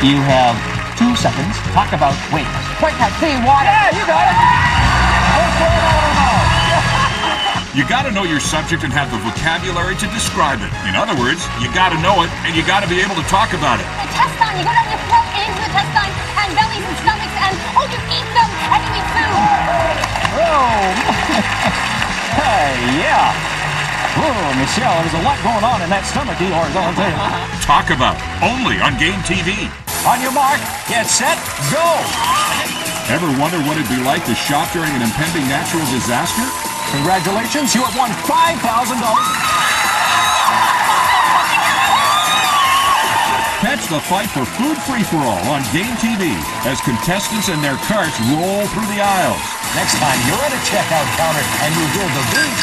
You have 2 seconds. Talk about wings. Quick, I see water. Yeah, you got it. What's going on in our mouth? You got to know your subject and have the vocabulary to describe it. In other words, you got to know it and you got to be able to talk about it. Intestine, you go down your throat and into the intestine and bellies and stomachs and you eat them and you eat food. Oh, hey, yeah. Oh, Michelle, there's a lot going on in that stomach of yours, I'll tell you. Talk about only on Game TV. On your mark, get set, go. Ever wonder what it'd be like to shop during an impending natural disaster? Congratulations, you have won $5,000. Catch the fight for food free-for-all on Game TV as contestants and their carts roll through the aisles. Next time you're at a checkout counter and you hear the beat,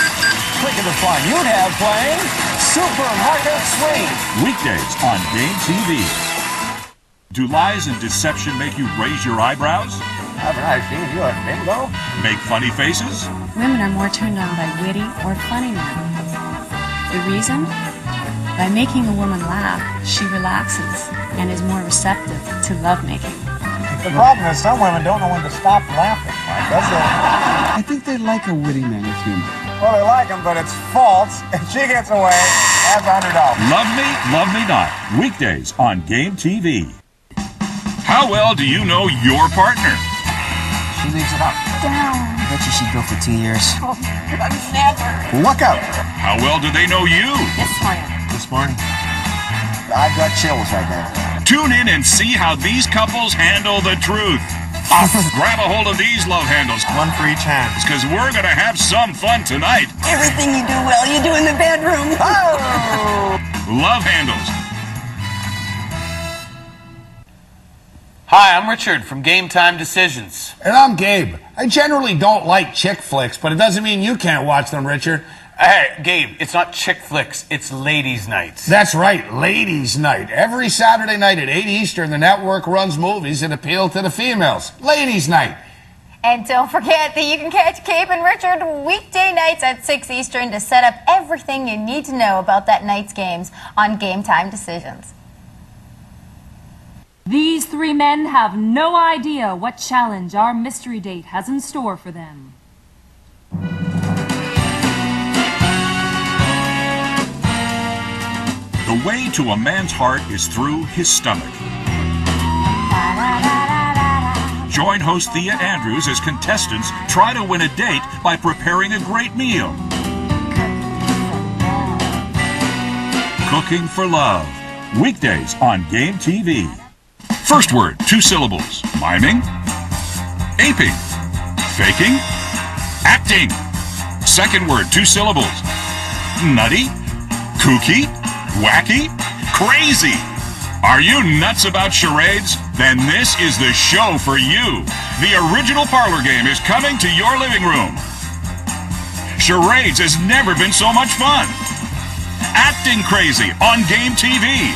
think of the fun you'd have playing Supermarket Sweep. Weekdays on Game TV. Do lies and deception make you raise your eyebrows? Haven't I seen you at bingo? Make funny faces? Women are more turned on by witty or funny men. The reason? By making a woman laugh, she relaxes and is more receptive to lovemaking. The problem is some women don't know when to stop laughing. That's it. I think they like a witty man with humor. Well, they like him, but it's false, and she gets away as $100. Love me not. Weekdays on Game TV. How well do you know your partner? She leaves it up. Down. I bet you she'd go for 2 years. Oh, never. Look out. How well do they know you? This morning. This morning, I've got chills right now. Tune in and see how these couples handle the truth. Grab a hold of these love handles. One for each hand. Because we're going to have some fun tonight. Everything you do well, you do in the bedroom. Oh! Love handles. Hi, I'm Richard from Game Time Decisions. And I'm Gabe. I generally don't like chick flicks, but it doesn't mean you can't watch them, Richard. Hey, Gabe, it's not chick flicks, it's ladies' nights. That's right, Ladies' Night. Every Saturday night at 8 Eastern, the network runs movies that appeal to the females. Ladies' Night. And don't forget that you can catch Gabe and Richard weekday nights at 6 Eastern to set up everything you need to know about that night's games on Game Time Decisions. These 3 men have no idea what challenge our mystery date has in store for them. The way to a man's heart is through his stomach. Join host Thea Andrews as contestants try to win a date by preparing a great meal. Cooking for Love. Weekdays on Game TV. First word, 2 syllables. Miming. Aping. Faking. Acting. Second word, 2 syllables. Nutty. Kooky. Wacky. Crazy. Are you nuts about charades? Then this is the show for you. The original parlor game is coming to your living room. Charades has never been so much fun. Acting crazy on Game TV.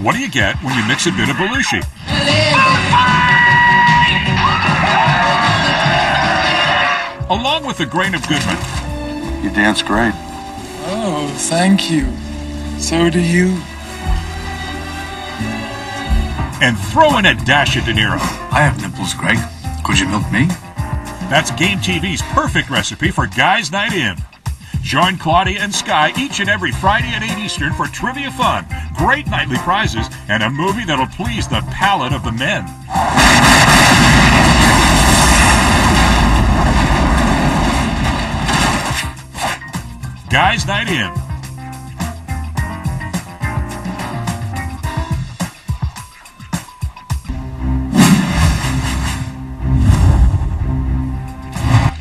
What do you get when you mix a bit of Belushi? Along with a grain of Goodman. You dance great. Oh, thank you. So do you. And throw in a dash of De Niro. I have nipples, Greg. Could you milk me? That's Game TV's perfect recipe for Guys Night In. Join Claudia and Sky each and every Friday at 8 Eastern for trivia fun, great nightly prizes, and a movie that'll please the palate of the men. Guys Night In.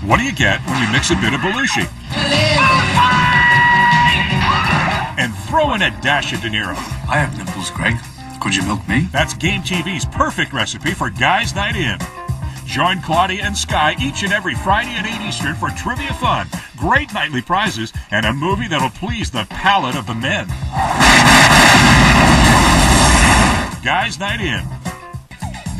What do you get when you mix a bit of Belushi? And throw in a dash of De Niro. I have nipples, Greg. Could you milk me? That's Game TV's perfect recipe for Guys Night In. Join Claudia and Sky each and every Friday at 8 Eastern for trivia fun, great nightly prizes, and a movie that'll please the palate of the men. Guys Night In.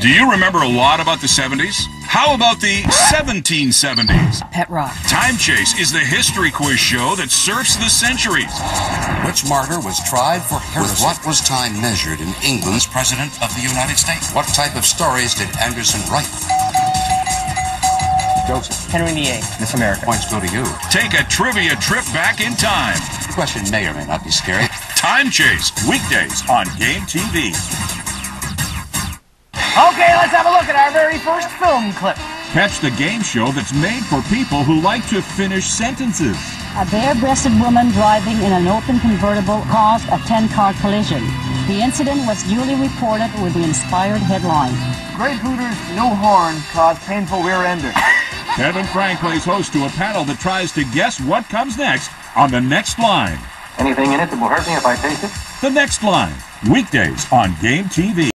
Do you remember a lot about the 70s? How about the 1770s? Pet rock. Time Chase is the history quiz show that surfs the centuries. Which martyr was tried for heresy? With what was time measured in England's President of the United States? What type of stories did Anderson write? Joseph. Henry VIII. Miss America. Points go to you. Take a trivia trip back in time. The question may or may not be scary. Time Chase, weekdays on Game TV. Okay, let's have a look at our very first film clip. Catch the game show that's made for people who like to finish sentences. A bare-breasted woman driving in an open convertible caused a 10-car collision. The incident was duly reported with the inspired headline. Great Hooters, no horn, caused painful rear ender. Kevin Frank plays host to a panel that tries to guess what comes next on The Next Line. Anything in it that will hurt me if I taste it? The Next Line, weekdays on Game TV.